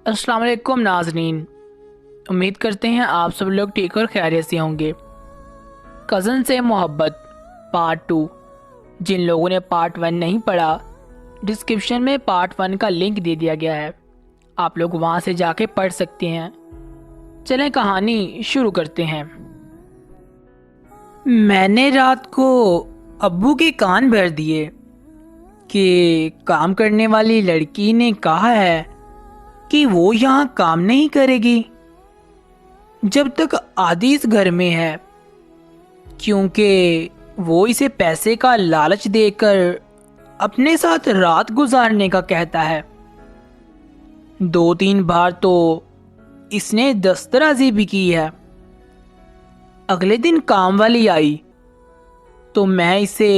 السلام علیکم ناظرین، امید کرتے ہیں آپ سب لوگ ٹھیک اور خیریت سے ہوں گے۔ کزن سے محبت پارٹ 2، جن لوگوں نے پارٹ 1 نہیں پڑھا، ڈسکرپشن میں پارٹ 1 کا لنک دے دیا گیا ہے، آپ لوگ وہاں سے جا کے پڑھ سکتے ہیں۔ چلیں کہانی شروع کرتے ہیں۔ میں نے رات کو ابو کے کان بھر دیے کہ کام کرنے والی لڑکی نے کہا ہے کہ وہ یہاں کام نہیں کرے گی جب تک عادی اس گھر میں ہے، کیونکہ وہ اسے پیسے کا لالچ دے کر اپنے ساتھ رات گزارنے کا کہتا ہے۔ 2-3 بار تو اس نے دسترازی بھی کی ہے۔ اگلے دن کام والی آئی تو میں اسے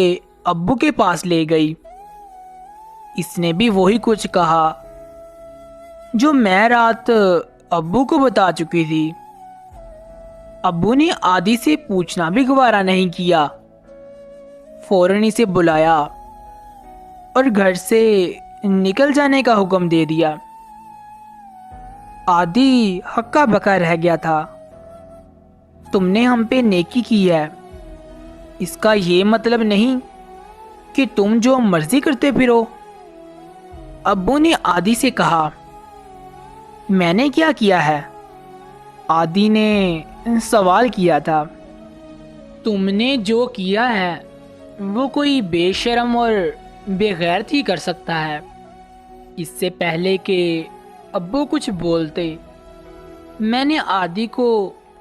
ابو کے پاس لے گئی۔ اس نے بھی وہی کچھ کہا جو میں رات ابو کو بتا چکی تھی۔ ابو نے عادی سے پوچھنا بھی گوارا نہیں کیا، فوراً اسے بلایا اور گھر سے نکل جانے کا حکم دے دیا۔ عادی ہکا بکا رہ گیا تھا۔ تم نے ہم پہ نیکی کی ہے، اس کا یہ مطلب نہیں کہ تم جو مرضی کرتے پھرو۔ ابو نے عادی سے کہا۔ میں نے کیا کیا ہے؟ عادی نے سوال کیا تھا۔ تم نے جو کیا ہے وہ کوئی بے شرم اور بے غیرت ہی کر سکتا ہے۔ اس سے پہلے کہ ابو کچھ بولتے، میں نے عادی کو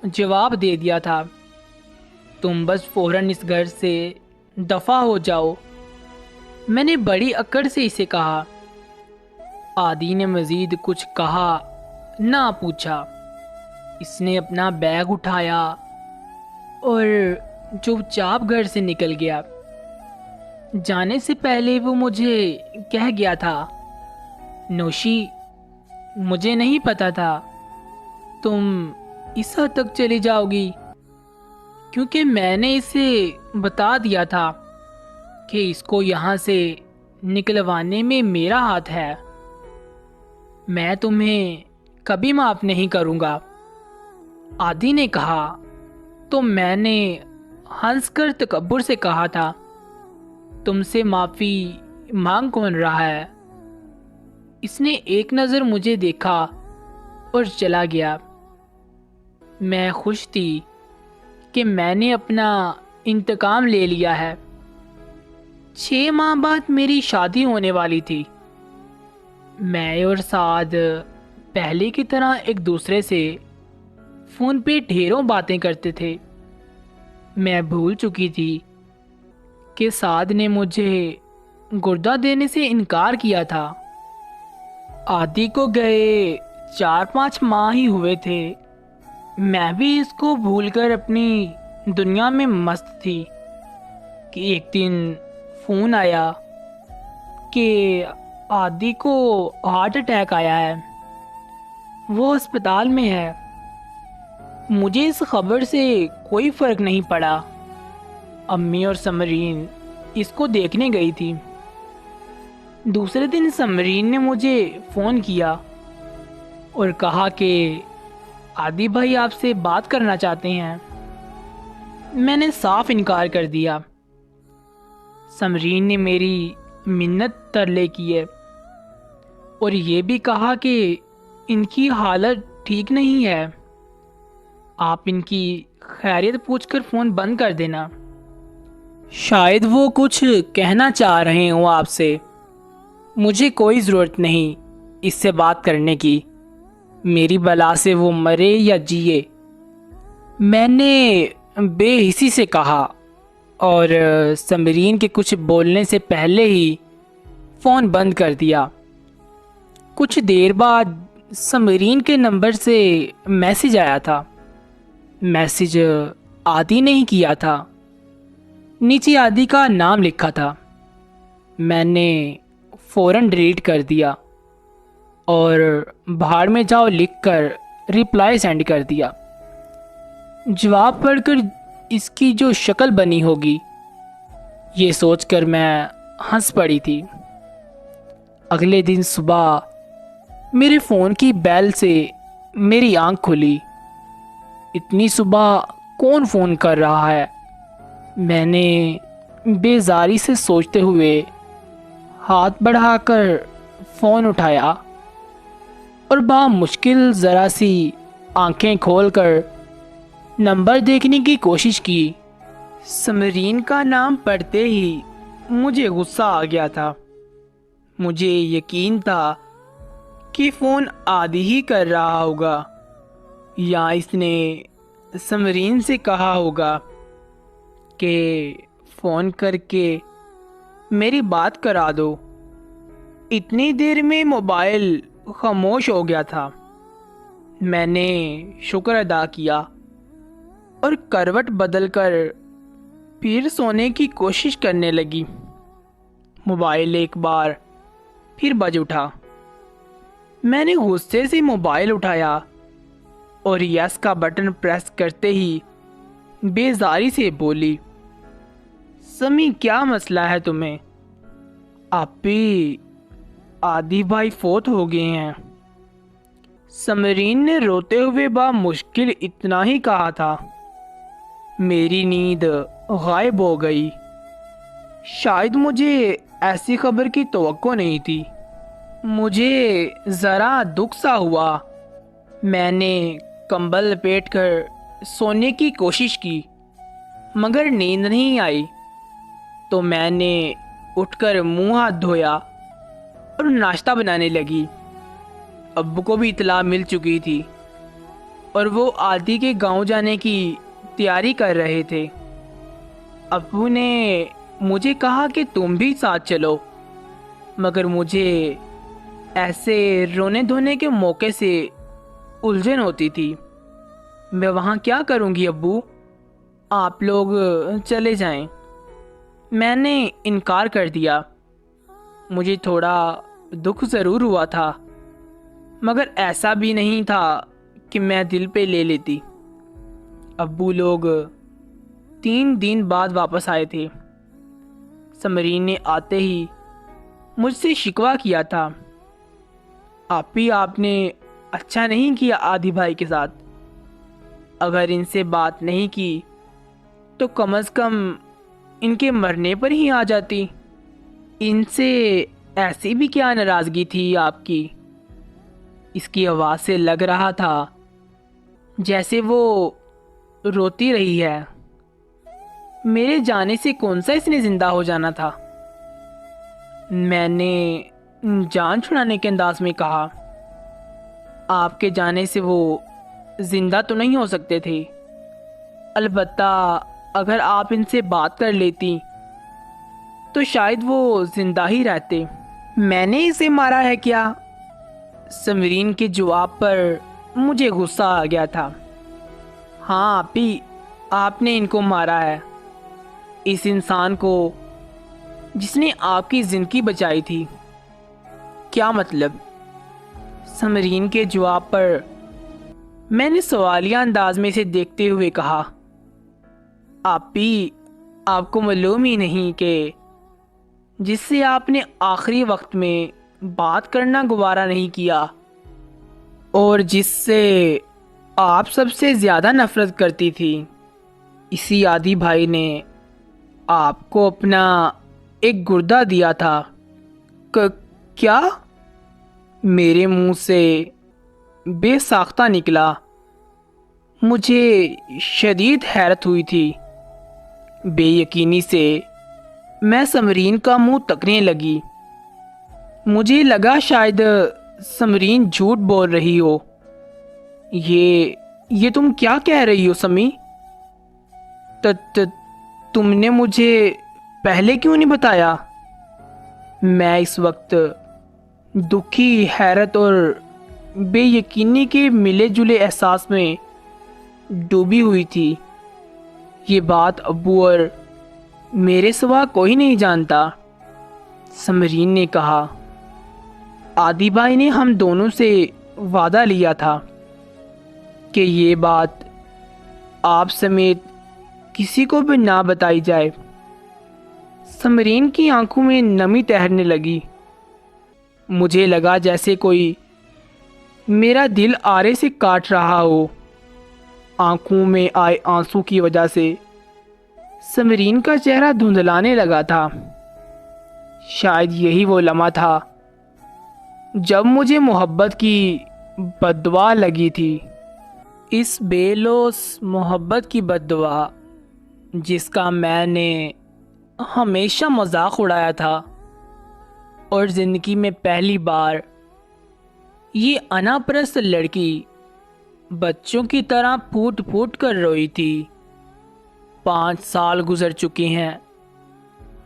جواب دے دیا تھا، تم بس فوراً اس گھر سے دفع ہو جاؤ۔ میں نے بڑی اکڑ سے اسے کہا۔ عادی نے مزید کچھ کہا نہ پوچھا۔ اس نے اپنا بیگ اٹھایا اور چپ چاپ گھر سے نکل گیا۔ جانے سے پہلے وہ مجھے کہہ گیا تھا، نوشی، مجھے نہیں پتا تھا تم اس حد تک چلی جاؤ گی، کیونکہ میں نے اسے بتا دیا تھا کہ اس کو یہاں سے نکلوانے میں میرا ہاتھ ہے۔ میں تمہیں کبھی معاف نہیں کروں گا۔ عادی نے کہا تو میں نے ہنس کر تکبر سے کہا تھا، تم سے معافی مانگ کون رہا ہے؟ اس نے ایک نظر مجھے دیکھا اور چلا گیا۔ میں خوش تھی کہ میں نے اپنا انتقام لے لیا ہے۔ 6 ماہ بعد میری شادی ہونے والی تھی۔ میں اور سعد پہلے کی طرح ایک دوسرے سے فون پہ ڈھیروں باتیں کرتے تھے۔ میں بھول چکی تھی کہ سعد نے مجھے گردہ دینے سے انکار کیا تھا۔ عادی کو گئے 4-5 ماہ ہی ہوئے تھے۔ میں بھی اس کو بھول کر اپنی دنیا میں مست تھی کہ ایک دن فون آیا کہ عادی کو ہارٹ اٹیک آیا ہے، وہ ہسپتال میں ہے۔ مجھے اس خبر سے کوئی فرق نہیں پڑا۔ امی اور سمرین اس کو دیکھنے گئی تھی۔ دوسرے دن سمرین نے مجھے فون کیا اور کہا کہ عادی بھائی آپ سے بات کرنا چاہتے ہیں۔ میں نے صاف انکار کر دیا۔ سمرین نے میری منت ترلے کیے اور یہ بھی کہا کہ ان کی حالت ٹھیک نہیں ہے، آپ ان کی خیریت پوچھ کر فون بند کر دینا، شاید وہ کچھ کہنا چاہ رہے ہوں آپ سے۔ مجھے کوئی ضرورت نہیں اس سے بات کرنے کی، میری بلا سے وہ مرے یا جیے۔ میں نے بے حسی سے کہا اور سمرین کے کچھ بولنے سے پہلے ہی فون بند کر دیا۔ کچھ دیر بعد سمرین کے نمبر سے میسج آیا تھا۔ میسج عادی نے ہی کیا تھا، نیچے عادی کا نام لکھا تھا۔ میں نے فوراً ڈیلیٹ کر دیا اور بھاڑ میں جاؤ لکھ کر ریپلائی سینڈ کر دیا۔ جواب پڑھ کر اس کی جو شکل بنی ہوگی یہ سوچ کر میں ہنس پڑی تھی۔ اگلے دن صبح میرے فون کی بیل سے میری آنکھ کھلی۔ اتنی صبح کون فون کر رہا ہے؟ میں نے بیزاری سے سوچتے ہوئے ہاتھ بڑھا کر فون اٹھایا اور مشکل ذرا سی آنکھیں کھول کر نمبر دیکھنے کی کوشش کی۔ سمرین کا نام پڑھتے ہی مجھے غصہ آ گیا تھا۔ مجھے یقین تھا کہ فون عادی ہی کر رہا ہوگا، یا اس نے سمرین سے کہا ہوگا کہ فون کر کے میری بات کرا دو۔ اتنی دیر میں موبائل خاموش ہو گیا تھا۔ میں نے شکر ادا کیا اور کروٹ بدل کر پھر سونے کی کوشش کرنے لگی۔ موبائل ایک بار پھر بج اٹھا۔ میں نے غصے سے موبائل اٹھایا اور یس کا بٹن پریس کرتے ہی بیزاری سے بولی، سمی کیا مسئلہ ہے تمہیں؟ آپی، عادی بھائی فوت ہو گئے ہیں۔ سمرین نے روتے ہوئے مشکل اتنا ہی کہا تھا۔ میری نیند غائب ہو گئی۔ شاید مجھے ایسی خبر کی توقع نہیں تھی۔ مجھے ذرا دکھ سا ہوا۔ میں نے کمبل لپیٹ کر سونے کی کوشش کی مگر نیند نہیں آئی، تو میں نے اٹھ کر منہ ہاتھ دھویا اور ناشتہ بنانے لگی۔ ابو کو بھی اطلاع مل چکی تھی اور وہ عادی کے گاؤں جانے کی تیاری کر رہے تھے۔ ابو نے مجھے کہا کہ تم بھی ساتھ چلو، مگر مجھے ایسے رونے دھونے کے موقع سے الجھن ہوتی تھی۔ میں وہاں کیا کروں گی ابو؟ آپ لوگ چلے جائیں۔ میں نے انکار کر دیا۔ مجھے تھوڑا دکھ ضرور ہوا تھا، مگر ایسا بھی نہیں تھا کہ میں دل پہ لے لیتی۔ ابو لوگ 3 دن بعد واپس آئے تھے۔ سمرین نے آتے ہی مجھ سے شکوہ کیا تھا، آپی آپ نے اچھا نہیں کیا عادی بھائی کے ساتھ۔ اگر ان سے بات نہیں کی تو کم از کم ان کے مرنے پر ہی آ جاتی۔ ان سے ایسی بھی کیا ناراضگی تھی آپ کی؟ اس کی آواز سے لگ رہا تھا جیسے وہ روتی رہی ہے۔ میرے جانے سے کون سا اس نے زندہ ہو جانا تھا؟ میں نے جان چھڑانے کے انداز میں کہا، آپ کے جانے سے وہ زندہ تو نہیں ہو سکتے تھے، البتہ اگر آپ ان سے بات کر لیتی تو شاید وہ زندہ ہی رہتے۔ میں نے اسے مارا ہے کیا؟ سمرین کے جواب پر مجھے غصہ آ گیا تھا۔ ہاں آپی، آپ نے ان کو مارا ہے، اس انسان کو جس نے آپ کی زندگی بچائی تھی۔ کیا مطلب؟ سمرین کے جواب پر میں نے سوالیہ انداز میں سے دیکھتے ہوئے کہا، آپی، آپ کو معلوم ہی نہیں کہ جس سے آپ نے آخری وقت میں بات کرنا گوارا نہیں کیا اور جس سے آپ سب سے زیادہ نفرت کرتی تھی، اسی عادی بھائی نے آپ کو اپنا ایک گردہ دیا تھا۔ کیا؟ میرے منہ سے بے ساختہ نکلا۔ مجھے شدید حیرت ہوئی تھی۔ بے یقینی سے میں سمرین کا منہ تکنے لگی۔ مجھے لگا شاید سمرین جھوٹ بول رہی ہو۔ یہ تم کیا کہہ رہی ہو سمی؟ تم نے مجھے پہلے کیوں نہیں بتایا؟ میں اس وقت دکھی، حیرت اور بے یقینی کے ملے جلے احساس میں ڈوبی ہوئی تھی۔ یہ بات ابو اور میرے سوا کوئی نہیں جانتا۔ سمرین نے کہا، عادی بھائی نے ہم دونوں سے وعدہ لیا تھا کہ یہ بات آپ سمیت کسی کو بھی نہ بتائی جائے۔ سمرین کی آنکھوں میں نمی تیرنے لگی۔ مجھے لگا جیسے کوئی میرا دل آرے سے کاٹ رہا ہو۔ آنکھوں میں آئے آنسو کی وجہ سے سمرین کا چہرہ دھندلانے لگا تھا۔ شاید یہی وہ لمحہ تھا جب مجھے محبت کی بد دعا لگی تھی، اس بے لوث محبت کی بد دعا جس کا میں نے ہمیشہ مذاق اڑایا تھا، اور زندگی میں پہلی بار یہ انا پرست لڑکی بچوں کی طرح پھوٹ پھوٹ کر روئی تھی۔ 5 سال گزر چکے ہیں،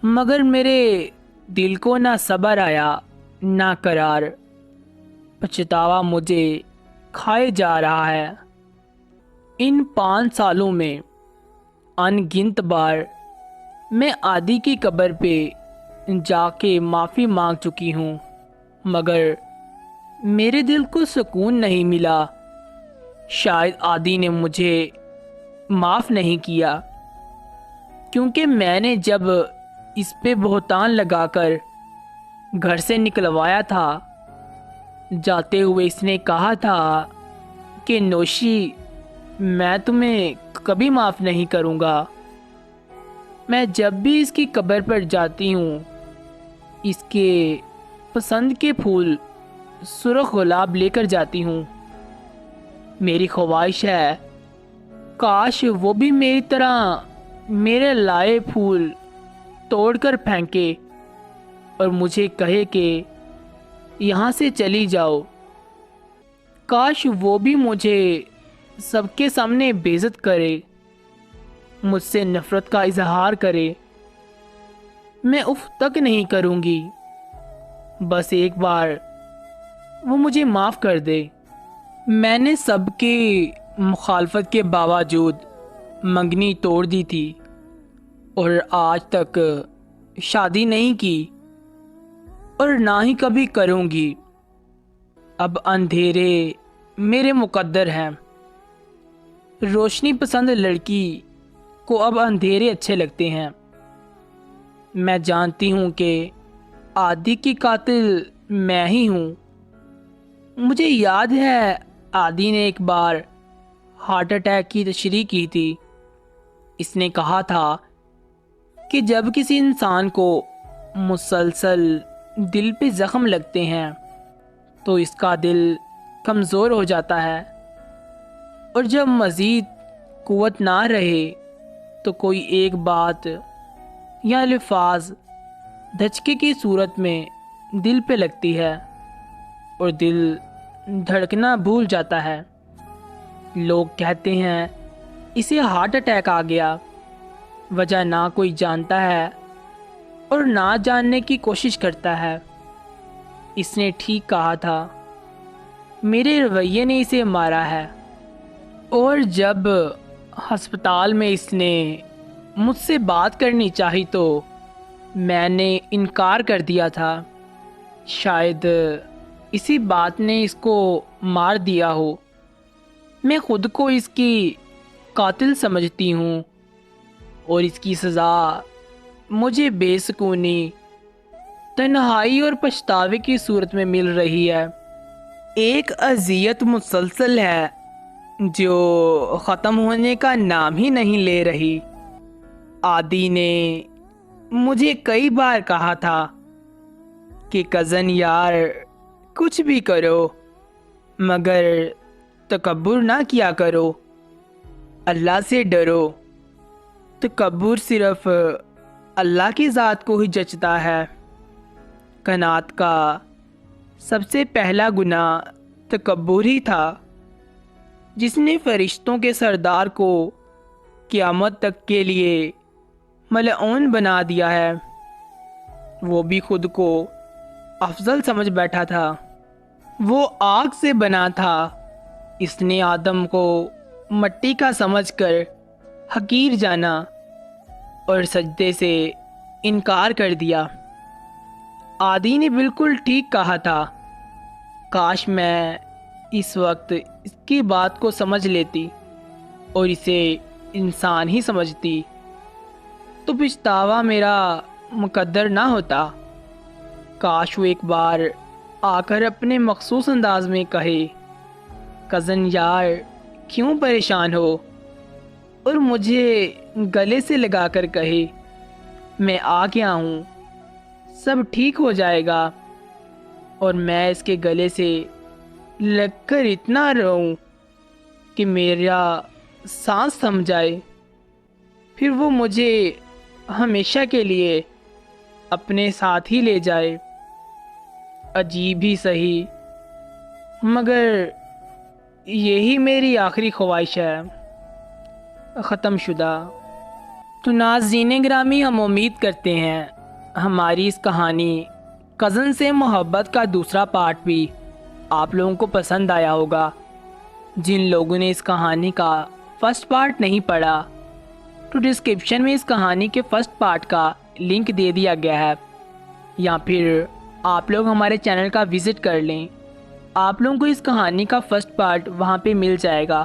مگر میرے دل کو نہ صبر آیا نہ قرار۔ پچھتاوا مجھے کھائے جا رہا ہے۔ ان 5 سالوں میں ان گنت بار میں عادی کی قبر پہ جا کے معافی مانگ چکی ہوں، مگر میرے دل کو سکون نہیں ملا۔ شاید عادی نے مجھے معاف نہیں کیا، کیونکہ میں نے جب اس پہ بہتان لگا کر گھر سے نکلوایا تھا، جاتے ہوئے اس نے کہا تھا کہ نوشی، میں تمہیں کبھی معاف نہیں کروں گا۔ میں جب بھی اس کی قبر پر جاتی ہوں، اس کے پسند کے پھول سرخ گلاب لے کر جاتی ہوں۔ میری خواہش ہے کاش وہ بھی میری طرح میرے لائے پھول توڑ کر پھینکے اور مجھے کہے کہ یہاں سے چلی جاؤ۔ کاش وہ بھی مجھے سب کے سامنے بے عزت کرے، مجھ سے نفرت کا اظہار کرے۔ میں اف تک نہیں کروں گی، بس ایک بار وہ مجھے معاف کر دے۔ میں نے سب کی مخالفت کے باوجود منگنی توڑ دی تھی اور آج تک شادی نہیں کی اور نہ ہی کبھی کروں گی۔ اب اندھیرے میرے مقدر ہیں۔ روشنی پسند لڑکی کو اب اندھیرے اچھے لگتے ہیں۔ میں جانتی ہوں کہ عادی کی قاتل میں ہی ہوں۔ مجھے یاد ہے عادی نے ایک بار ہارٹ اٹیک کی تشریح کی تھی۔ اس نے کہا تھا کہ جب کسی انسان کو مسلسل دل پہ زخم لگتے ہیں تو اس کا دل کمزور ہو جاتا ہے، اور جب مزید قوت نہ رہے تو کوئی ایک بات یا الفاظ دھچکے کی صورت میں دل پہ لگتی ہے اور دل دھڑکنا بھول جاتا ہے۔ لوگ کہتے ہیں اسے ہارٹ اٹیک آ گیا، وجہ نہ کوئی جانتا ہے اور نہ جاننے کی کوشش کرتا ہے۔ اس نے ٹھیک کہا تھا، میرے رویے نے اسے مارا ہے۔ اور جب ہسپتال میں اس نے مجھ سے بات کرنی چاہی تو میں نے انکار کر دیا تھا۔ شاید اسی بات نے اس کو مار دیا ہو۔ میں خود کو اس کی قاتل سمجھتی ہوں اور اس کی سزا مجھے بے سکونی، تنہائی اور پچھتاوے کی صورت میں مل رہی ہے۔ ایک اذیت مسلسل ہے جو ختم ہونے کا نام ہی نہیں لے رہی۔ عادی نے مجھے کئی بار کہا تھا کہ کزن یار، کچھ بھی کرو مگر تکبر نہ کیا کرو، اللہ سے ڈرو۔ تکبر صرف اللہ کی ذات کو ہی جچتا ہے۔ کائنات کا سب سے پہلا گناہ تکبر ہی تھا، جس نے فرشتوں کے سردار کو قیامت تک کے لیے ملعون بنا دیا ہے۔ وہ بھی خود کو افضل سمجھ بیٹھا تھا۔ وہ آگ سے بنا تھا، اس نے آدم کو مٹی کا سمجھ کر حقیر جانا اور سجدے سے انکار کر دیا۔ عادی نے بالکل ٹھیک کہا تھا، کاش میں اس وقت اس کی بات کو سمجھ لیتی اور اسے انسان ہی سمجھتی، تو پچھتاوا میرا مقدر نہ ہوتا۔ کاش وہ ایک بار آ کر اپنے مخصوص انداز میں کہے کزن یار کیوں پریشان ہو اور مجھے گلے سے لگا کر کہے میں آ گیا ہوں، سب ٹھیک ہو جائے گا، اور میں اس کے گلے سے لگ کر اتنا رہوں کہ میرا سانس تھم جائے، پھر وہ مجھے ہمیشہ کے لیے اپنے ساتھ ہی لے جائے۔ عجیب ہی صحیح، مگر یہی میری آخری خواہش ہے۔ ختم شدہ۔ تو ناظرین گرامی، ہم امید کرتے ہیں ہماری اس کہانی کزن سے محبت کا دوسرا پارٹ بھی آپ لوگوں کو پسند آیا ہوگا۔ جن لوگوں نے اس کہانی کا فرسٹ پارٹ نہیں پڑھا تو ڈسکرپشن میں اس کہانی کے فرسٹ پارٹ کا لنک دے دیا گیا ہے، یا پھر آپ لوگ ہمارے چینل کا وزٹ کر لیں، آپ لوگوں کو اس کہانی کا فرسٹ پارٹ وہاں پہ مل جائے گا۔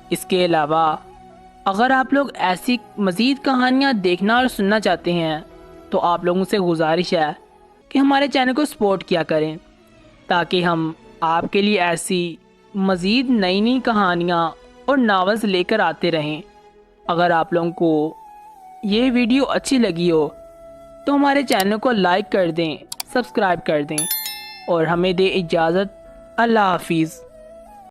اس کے علاوہ اگر آپ لوگ ایسی مزید کہانیاں دیکھنا اور سننا چاہتے ہیں تو آپ لوگوں سے گزارش ہے کہ ہمارے چینل کو سپورٹ کیا کریں، تاکہ ہم آپ کے لیے ایسی مزید نئی نئی کہانیاں اور ناولز لے کر آتے رہیں۔ اگر آپ لوگوں کو یہ ویڈیو اچھی لگی ہو تو ہمارے چینل کو لائک کر دیں، سبسکرائب کر دیں، اور ہمیں دے اجازت۔ اللہ حافظ۔